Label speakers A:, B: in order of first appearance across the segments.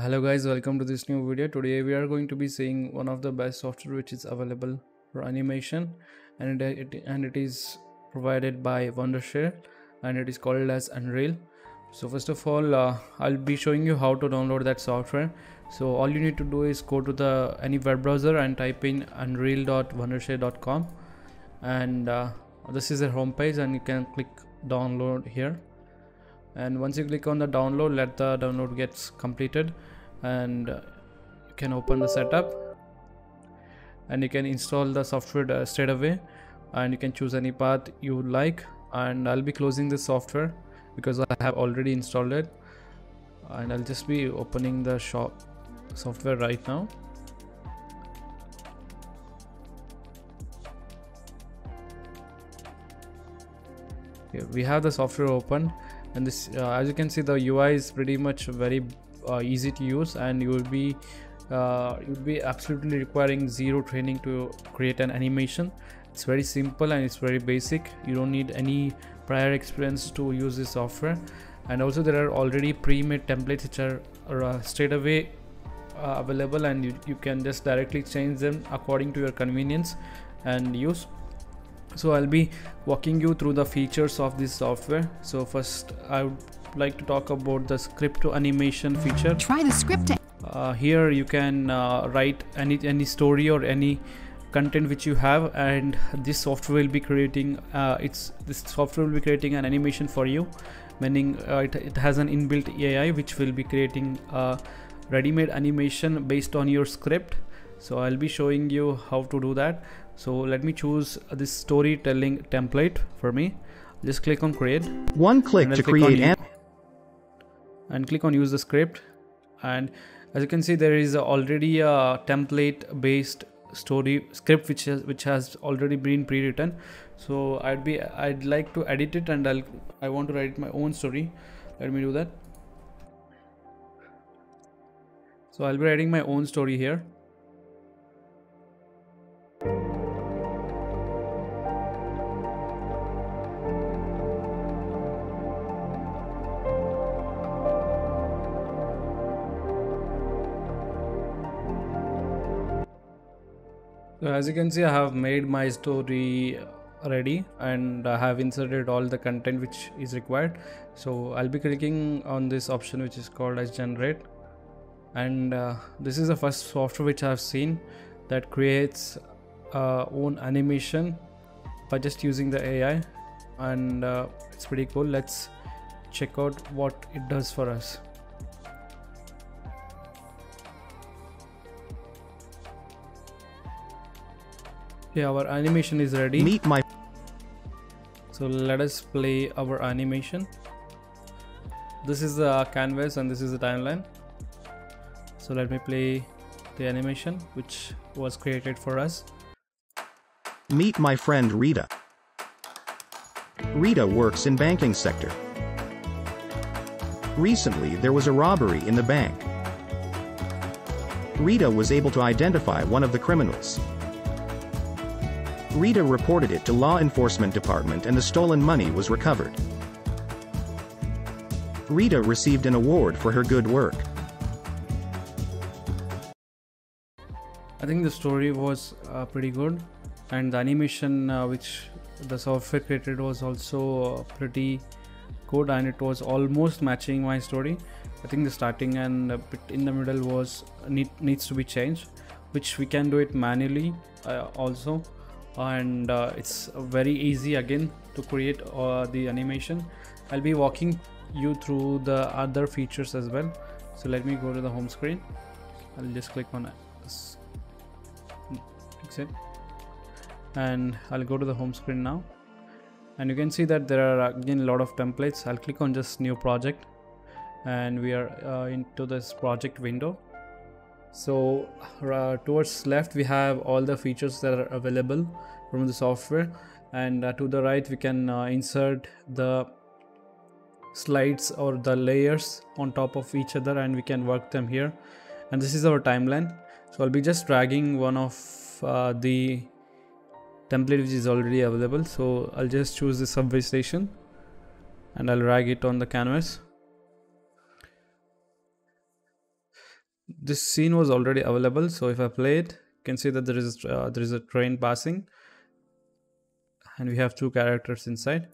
A: Hello guys, welcome to this new video. Today we are going to be seeing one of the best software which is available for animation, and it is provided by Wondershare, and it is called as Unreal. So first of all, I'll be showing you how to download that software. So all you need to do is go to any web browser and type in unreal.wondershare.com, and this is their homepage, and you can click download here. And once you click on the download, let the download gets completed, and you can open the setup, and you can install the software straight away, and you can choose any path you would like. And I'll be closing this software because I have already installed it, and I'll just be opening the software right now. Here we have the software open, and this as you can see, the UI is pretty much very easy to use, and you'll be absolutely requiring zero training to create an animation. It's very simple and it's very basic. You don't need any prior experience to use this software, and also there are already pre-made templates which are straight away available, and you can just directly change them according to your convenience and use. So I'll be walking you through the features of this software. So first I would like to talk about the script to animation feature.
B: Try the script.
A: Here you can write any story or any content which you have, and this software will be creating an animation for you, meaning it has an inbuilt AI which will be creating a ready-made animation based on your script. So I'll be showing you how to do that. So let me choose this storytelling template for me. Just click on create.
C: One click to create
A: and click on use the script. And as you can see, there is already a template based story script which has already been pre-written. So I'd like to edit it, and I want to write my own story. Let me do that. So I'll be writing my own story here. So as you can see, I have made my story ready, and I have inserted all the content which is required. So I'll be clicking on this option which is called as generate, and this is the first software which I have seen that creates own animation by just using the AI, and it's pretty cool. Let's check out what it does for us. Okay, our animation is ready. So let us play our animation. This is the canvas and this is the timeline. So let me play the animation which was created for us.
C: Meet my friend Rita. Rita works in banking sector. Recently there was a robbery in the bank. Rita was able to identify one of the criminals. Rita reported it to law enforcement department, and the stolen money was recovered. Rita received an award for her good work.
A: I think the story was pretty good, and the animation which the software created was also pretty good, and it was almost matching my story. I think the starting and a bit in the middle was needs to be changed, which we can do it manually also. And it's very easy again to create the animation. I'll be walking you through the other features as well. So let me go to the home screen. I'll just click on this, exit, and I'll go to the home screen now, and you can see that there are again a lot of templates. I'll click on just new project, and we are into this project window. So towards left we have all the features that are available from the software, and to the right we can insert the slides or the layers on top of each other, and we can work them here. And this is our timeline. So I'll be just dragging one of the template which is already available. So I'll just choose the subway station, and I'll drag it on the canvas. this scene was already available. So if I play it, you can see that there is a train passing, and we have two characters inside.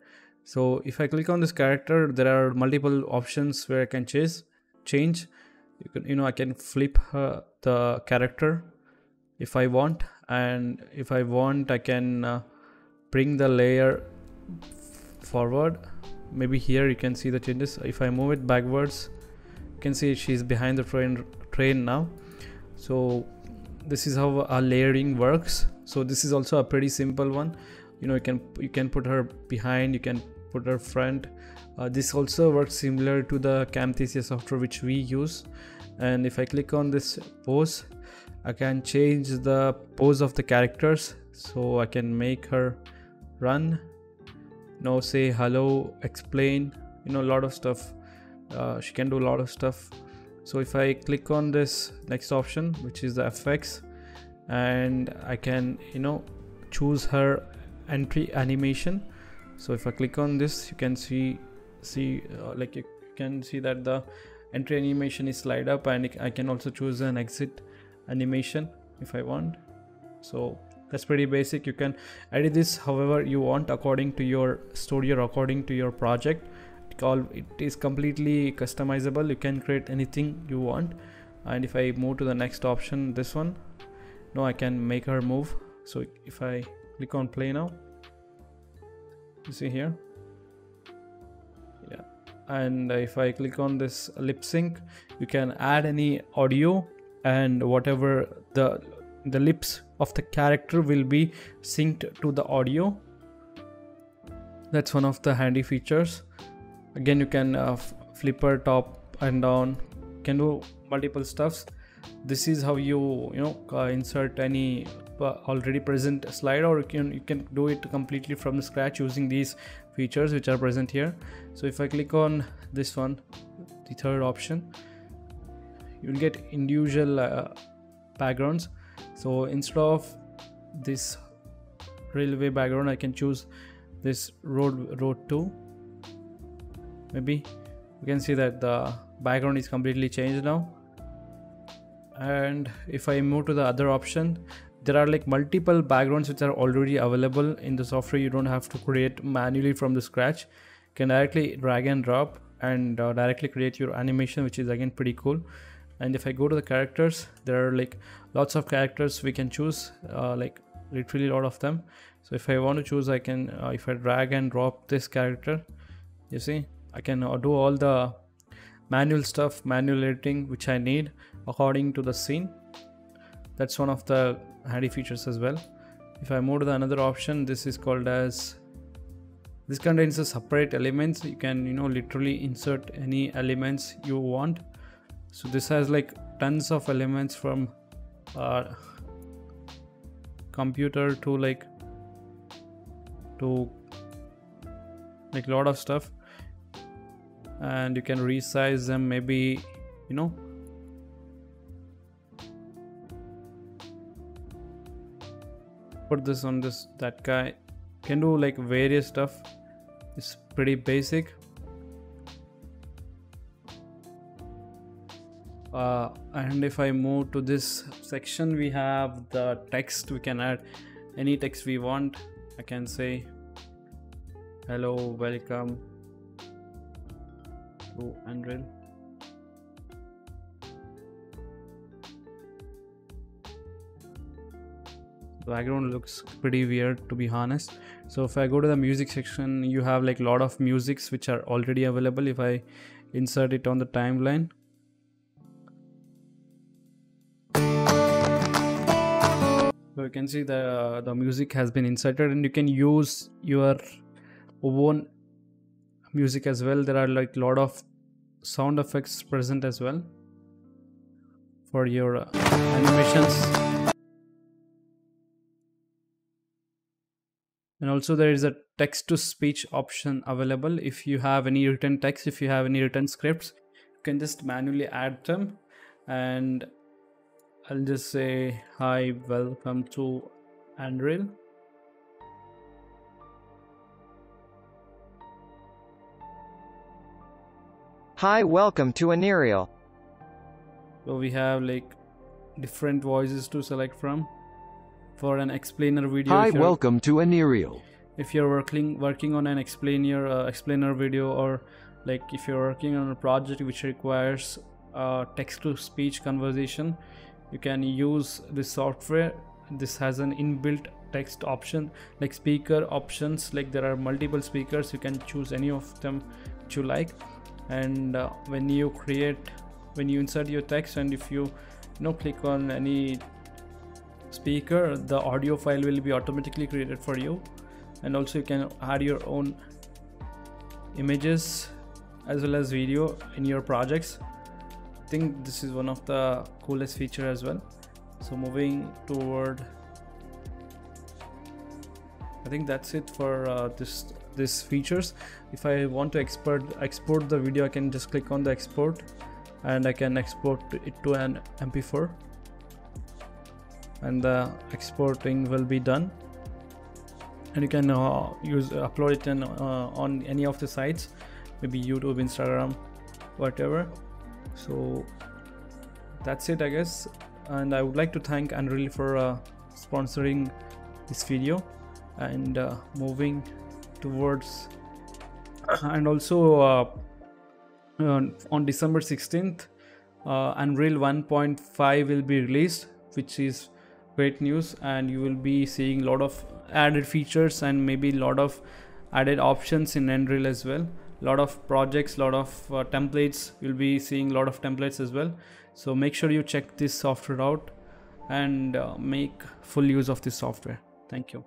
A: So if I click on this character, there are multiple options where I can change. I can flip the character if I want, and if I want, I can bring the layer forward. Maybe here you can see the changes. If I move it backwards, you can see she's behind the train now. So this is how our layering works. So this is also a pretty simple one. You can put her behind, you can put her front. This also works similar to the Camtasia software which we use. And if I click on this pose, I can change the pose of the characters. So I can make her run, say hello, explain, a lot of stuff. She can do a lot of stuff. So if I click on this next option, which is the FX, and I can choose her entry animation. So if I click on this, you can see like you can see that the entry animation is slide up, and I can also choose an exit animation if I want. So that's pretty basic. You can edit this however you want, according to your story or according to your project. It is completely customizable. You can create anything you want. And if I move to the next option, this one, I can make her move. So if I click on play now, you see here, yeah. And if I click on this lip sync, you can add any audio, and whatever the lips of the character will be synced to the audio. That's one of the handy features. Again, you can flip her top and down, can do multiple stuffs. This is how you insert any already present slide, or you can do it completely from the scratch using these features which are present here. So if I click on this one, the third option, you will get individual backgrounds. So instead of this railway background, I can choose this road 2. Maybe you can see that the background is completely changed now. And if I move to the other option, there are like multiple backgrounds which are already available in the software. You don't have to create manually from the scratch. You can directly drag and drop and directly create your animation, which is again pretty cool. And if I go to the characters, there are like lots of characters we can choose, like literally a lot of them. So if I want to choose, I can if I drag and drop this character, you see I can do all the manual stuff, manual editing which I need according to the scene. That's one of the handy features as well. If I move to the another option, this is called as, this contains the separate elements. You can literally insert any elements you want. So this has like tons of elements, from computer to like a lot of stuff, and you can resize them, maybe put this on that guy. Can do like various stuff. It's pretty basic. And if I move to this section, we have the text. We can add any text we want. I can say hello, welcome to Unreal. The background looks pretty weird, to be honest. So if I go to the music section, you have like a lot of musics which are already available. If I insert it on the timeline, so you can see the music has been inserted, and you can use your own music as well. There are like a lot of sound effects present as well for your animations. And also there is a text to speech option available. If you have any written text, if you have any written scripts, you can just manually add them. And I'll just say hi, welcome to Unreal.
B: Hi, welcome to Unreal.
A: So we have like different voices to select from. For an explainer video,
B: Hi, welcome to Anereal.
A: if you're working on an explainer video, or like if you're working on a project which requires text to speech conversation, you can use this software. This has an inbuilt text option, like speaker options, like there are multiple speakers, you can choose any of them which you like. And when you insert your text, and if you click on any speaker, the audio file will be automatically created for you. And also you can add your own images as well as video in your projects. I think this is one of the coolest feature as well. So moving toward, I think that's it for this features. If I want to export the video, I can just click on the export, and I can export it to an MP4, and the exporting will be done. And you can upload it on any of the sites, maybe YouTube, Instagram, whatever. So that's it, I guess. And I would like to thank Unreal for sponsoring this video. And moving towards, and also on December 16th, Unreal 1.5 will be released, which is great news. And you will be seeing a lot of added features and maybe a lot of added options in Unreal as well. A lot of projects, a lot of templates. You'll be seeing a lot of templates as well. So make sure you check this software out and make full use of this software. Thank you.